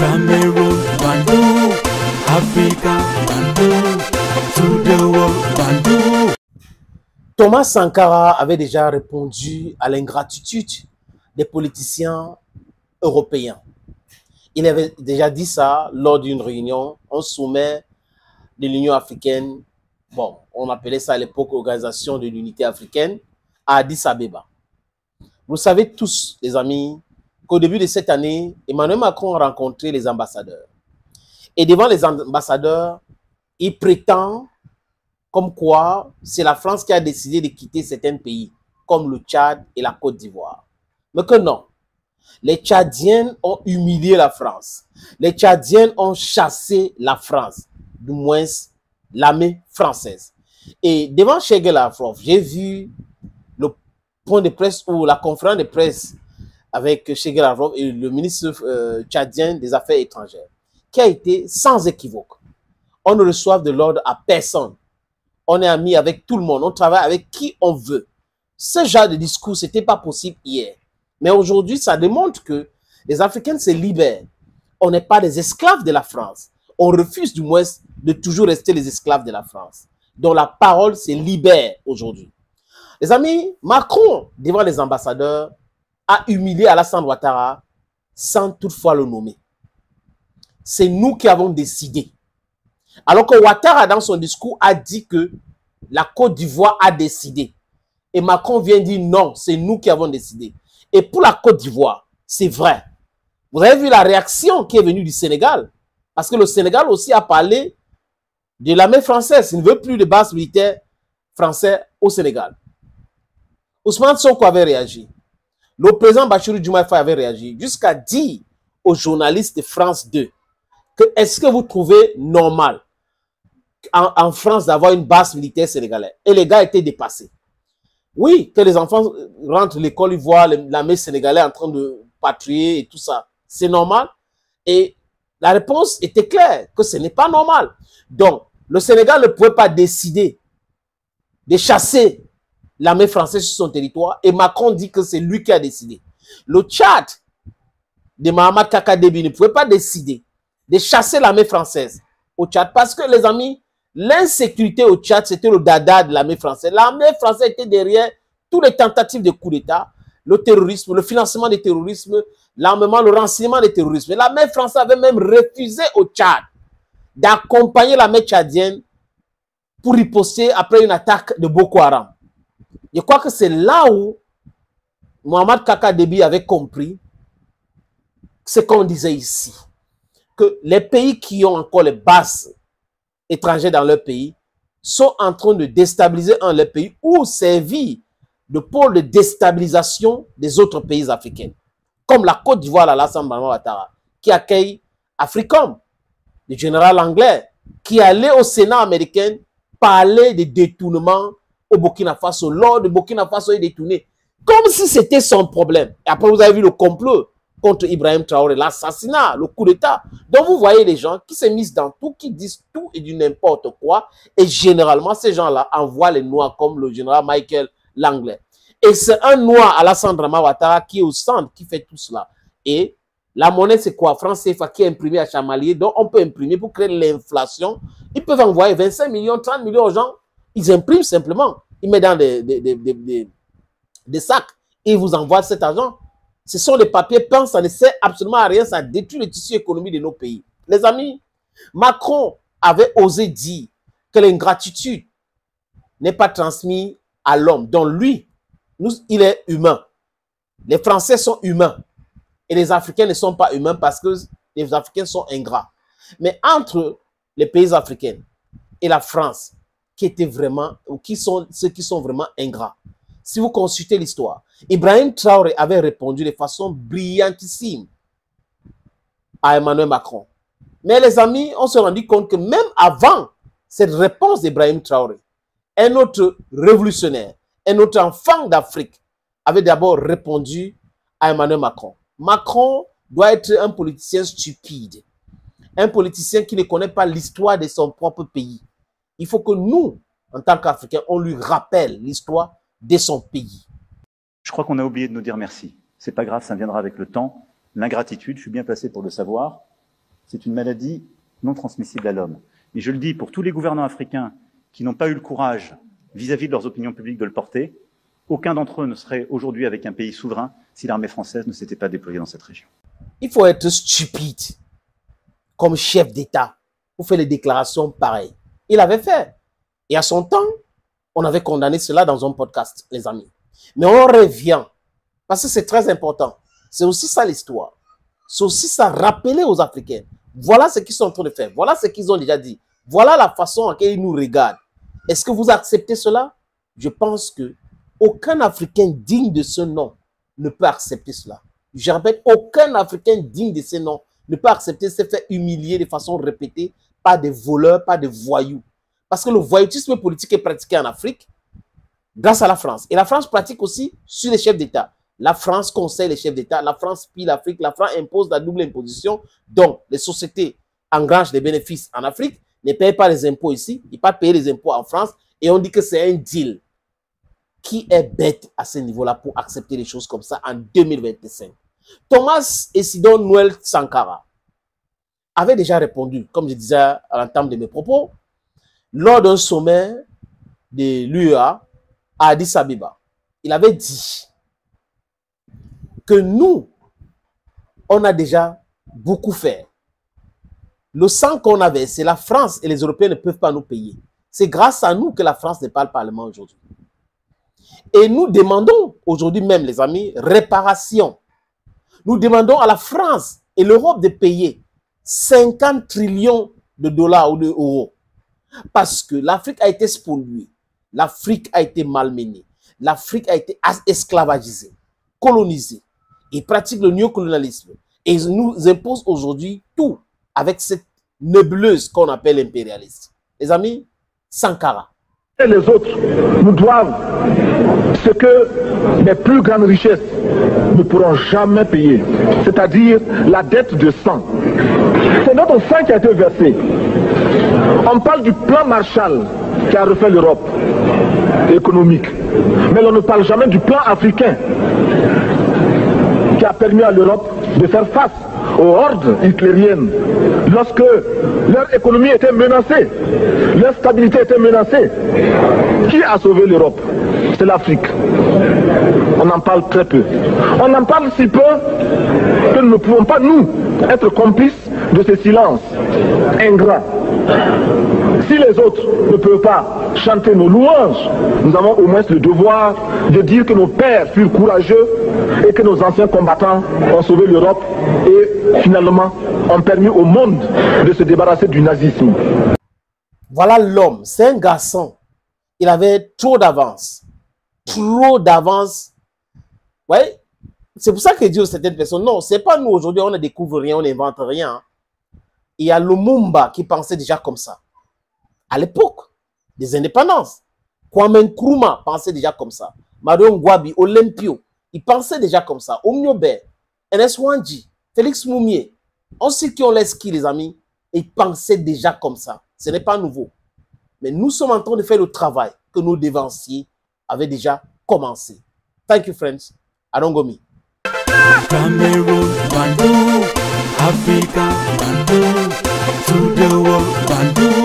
Cameroon, Bandung, Africa, Bandung, to the world, Bandung. Thomas Sankara avait déjà répondu à l'ingratitude des politiciens européens. Il avait déjà dit ça lors d'une réunion, un sommet de l'Union africaine. Bon, on appelait ça à l'époque Organisation de l'Unité africaine à Addis Abeba. Vous savez tous, les amis, qu'au début de cette année, Emmanuel Macron a rencontré les ambassadeurs. Et devant les ambassadeurs, il prétend comme quoi c'est la France qui a décidé de quitter certains pays, comme le Tchad et la Côte d'Ivoire. Mais que non. Les Tchadiens ont humilié la France. Les Tchadiens ont chassé la France, du moins l'armée française. Et devant Sergei Lavrov, j'ai vu le point de presse ou la conférence de presse avec Sergei Lavrov et le ministre tchadien des Affaires étrangères, qui a été sans équivoque. On ne reçoit de l'ordre à personne. On est amis avec tout le monde. On travaille avec qui on veut. Ce genre de discours, ce n'était pas possible hier. Mais aujourd'hui, ça démontre que les Africains se libèrent. On n'est pas des esclaves de la France. On refuse du moins de toujours rester les esclaves de la France. Donc la parole se libère aujourd'hui. Les amis, Macron, devant les ambassadeurs, a humilié Alassane Ouattara sans toutefois le nommer. C'est nous qui avons décidé. Alors que Ouattara, dans son discours, a dit que la Côte d'Ivoire a décidé. Et Macron vient dire non, c'est nous qui avons décidé. Et pour la Côte d'Ivoire, c'est vrai. Vous avez vu la réaction qui est venue du Sénégal. Parce que le Sénégal aussi a parlé de l'armée française. Il ne veut plus de base militaire français au Sénégal. Ousmane Sonko avait réagi. Le président Bassirou Diomaye Faye avait réagi jusqu'à dire aux journalistes de France 2 que est-ce que vous trouvez normal en France d'avoir une base militaire sénégalaise? Et les gars étaient dépassés. Oui, que les enfants rentrent à l'école, ils voient l'armée sénégalaise en train de patrouiller et tout ça. C'est normal. Et la réponse était claire, que ce n'est pas normal. Donc, le Sénégal ne pouvait pas décider de chasser l'armée française sur son territoire. Et Macron dit que c'est lui qui a décidé. Le Tchad de Mahamat Kaka Déby ne pouvait pas décider de chasser l'armée française au Tchad. Parce que, les amis, l'insécurité au Tchad, c'était le dada de l'armée française. L'armée française était derrière toutes les tentatives de coup d'État, le terrorisme, le financement du terrorisme, l'armement, le renseignement du terrorisme. L'armée française avait même refusé au Tchad d'accompagner l'armée tchadienne pour riposter après une attaque de Boko Haram. Je crois que c'est là où Mohamed Kaka Déby avait compris ce qu'on disait ici. Que les pays qui ont encore les bases étrangers dans leur pays sont en train de déstabiliser leur pays ou servir de pôle de déstabilisation des autres pays africains. Comme la Côte d'Ivoire, Alassane Ouattara, qui accueille Africom, le général anglais, qui allait au Sénat américain parler de détournement au Burkina Faso. Lors de Burkina Faso est détourné. Comme si c'était son problème. Et après, vous avez vu le complot contre Ibrahim Traoré, l'assassinat, le coup d'État. Donc, vous voyez les gens qui se misent dans tout, qui disent tout et du n'importe quoi. Et généralement, ces gens-là envoient les Noirs comme le général Michael Langlais. Et c'est un Noir, Alassane Ouattara, qui est au centre, qui fait tout cela. Et la monnaie, c'est quoi? France CFA qui est imprimée à Chamalier. Donc, on peut imprimer pour créer l'inflation. Ils peuvent envoyer 25 millions, 30 millions aux gens. Ils impriment simplement. Ils mettent dans des sacs. Et ils vous envoient cet argent. Ce sont des papiers peints, ça ne sert absolument à rien, ça détruit le tissu économique de nos pays. Les amis, Macron avait osé dire que l'ingratitude n'est pas transmise à l'homme. Donc lui, il est humain. Les Français sont humains. Et les Africains ne sont pas humains parce que les Africains sont ingrats. Mais entre les pays africains et la France, qui étaient vraiment, ou qui sont ceux qui sont vraiment ingrats, si vous consultez l'histoire, Ibrahim Traoré avait répondu de façon brillantissime à Emmanuel Macron. Mais les amis, on s'est rendu compte que même avant cette réponse d'Ibrahim Traoré, un autre révolutionnaire, un autre enfant d'Afrique avait d'abord répondu à Emmanuel Macron. Macron doit être un politicien stupide, un politicien qui ne connaît pas l'histoire de son propre pays. Il faut que nous, en tant qu'Africains, on lui rappelle l'histoire de son pays. Je crois qu'on a oublié de nous dire merci. C'est pas grave, ça viendra avec le temps. L'ingratitude, je suis bien placé pour le savoir. c'est une maladie non transmissible à l'homme. Et je le dis pour tous les gouvernants africains qui n'ont pas eu le courage, vis-à-vis de leurs opinions publiques, de le porter, aucun d'entre eux ne serait aujourd'hui avec un pays souverain si l'armée française ne s'était pas déployée dans cette région. Il faut être stupide comme chef d'État pour faire les déclarations pareilles. Il avait fait. Et à son temps, on avait condamné cela dans un podcast, les amis. Mais on revient, parce que c'est très important. C'est aussi ça l'histoire. C'est aussi ça, rappeler aux Africains. Voilà ce qu'ils sont en train de faire. Voilà ce qu'ils ont déjà dit. Voilà la façon en laquelle ils nous regardent. Est-ce que vous acceptez cela? Je pense que aucun Africain digne de ce nom ne peut accepter cela. Je répète, aucun Africain digne de ce nom ne peut accepter de se faire humilier de façon répétée par des voleurs, par des voyous. Parce que le voyoutisme politique est pratiqué en Afrique grâce à la France. Et la France pratique aussi sur les chefs d'État. La France conseille les chefs d'État, la France pille l'Afrique, la France impose la double imposition. Donc, les sociétés engrangent des bénéfices en Afrique, ne payent pas les impôts ici, ils ne peuvent pas payer les impôts en France, et on dit que c'est un deal. Qui est bête à ce niveau-là pour accepter des choses comme ça en 2025? Thomas Isidore Noël Sankara avait déjà répondu, comme je disais à l'entame de mes propos, lors d'un sommet de l'UEA à Addis Abeba. Il avait dit que nous, on a déjà beaucoup fait. Le sang qu'on avait, c'est la France et les Européens ne peuvent pas nous payer. C'est grâce à nous que la France n'est pas le Parlement aujourd'hui. Et nous demandons aujourd'hui même, les amis, réparation. Nous demandons à la France et l'Europe de payer 50 trillions de dollars ou d'euros. Parce que l'Afrique a été spoliée. L'Afrique a été malmenée. L'Afrique a été esclavagisée, colonisée. Ils pratiquent le néocolonialisme. Et ils nous imposent aujourd'hui tout avec cette nébuleuse qu'on appelle impérialiste. Les amis, Sankara. Et les autres nous doivent ce que les plus grandes richesses ne pourront jamais payer, c'est-à-dire la dette de sang. C'est notre sang qui a été versé. On parle du plan Marshall qui a refait l'Europe économique, mais on ne parle jamais du plan africain qui a permis à l'Europe de faire face aux hordes hitlériennes lorsque leur économie était menacée, leur stabilité était menacée. Qui a sauvé l'Europe? C'est l'Afrique. On en parle très peu. On en parle si peu que nous ne pouvons pas, nous, être complices de ce silence ingrat. Si les autres ne peuvent pas chanter nos louanges, nous avons au moins le devoir de dire que nos pères furent courageux et que nos anciens combattants ont sauvé l'Europe et finalement ont permis au monde de se débarrasser du nazisme. Voilà l'homme, c'est un garçon. Il avait trop d'avance. Trop d'avance. Ouais. C'est pour ça que Dieu, certaines personnes, non, c'est pas nous aujourd'hui, on ne découvre rien, on n'invente rien. Il y a Lumumba qui pensait déjà comme ça. À l'époque des indépendances. Kwame Nkrumah pensait déjà comme ça. Mario Ngwabi, Olympio, ils pensaient déjà comme ça. Omniobe, Ernest Wanji, Félix Moumier, on sait qui ont l'esquis, les amis, ils pensaient déjà comme ça. Ce n'est pas nouveau. Mais nous sommes en train de faire le travail que nos dévanciers avaient déjà commencé. Thank you, friends. Adongomi. Cameroon, Bandung, Africa, Bandung, to the world, Bandung.